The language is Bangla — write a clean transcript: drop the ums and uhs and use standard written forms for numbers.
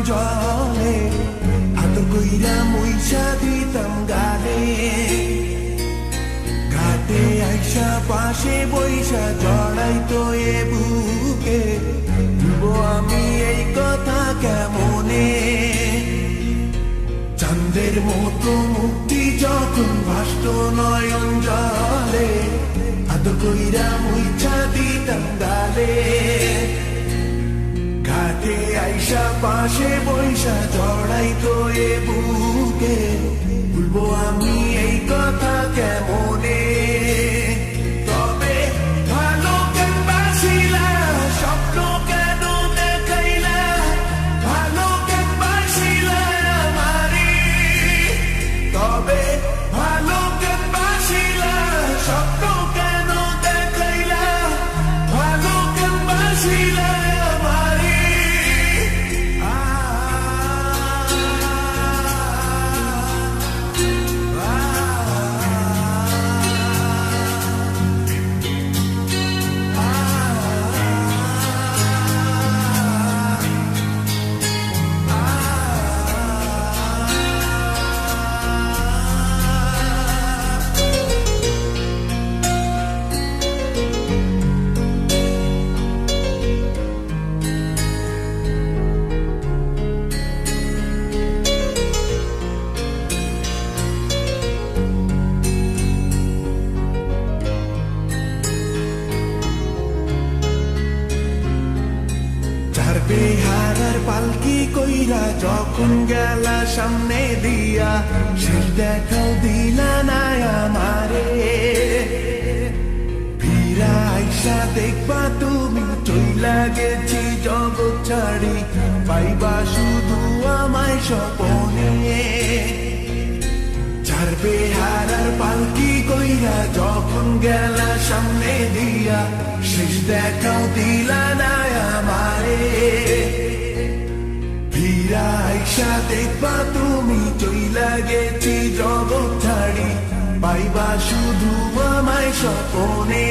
জলে আদর কইরা মুইসা দিতাম গালে ঘাটে আইসা পাশে বইসা জড়াইতো এ বুকে ভুলবো আমি এই কথা কেমনে চাঁদের মতো মুক্তি যখন ভাসত নয়ন জলে আদর কইরা মুইসা দিতাম গালে ঘাটে আইসা পাশে বইসা জড়াইতো এ বুকে ভুলবো আমি এই কথা কেমনে তবে ভালো কেন বাসিলা স্বপ্ন কেন দেখাইলা ভালো কেন বাসিলা আমারে তবে ভালো কেন বাসিলা স্বপ্ন কেন দেখাইলা ভালো কেন বাসিলা বেহারার পালকি কইরা যখন গেলা সামনে দিয়া শেষ দেখাও দিলা না আমারে ফিরা আইসা দেখবা তুমি চইলা গেছি জগৎ ছাড়ি পাইবা শুধু আমায় স্বপনে চার বেহারার পালকি কইরা যখন গেলা সামনে দিয়া শেষ দেখাও দিলা না আমারে ফিরা আইসা দেখবা তুমি চইলা গেছি জগৎ ছাড়ি পাইবা শুধু আমায় স্বপনে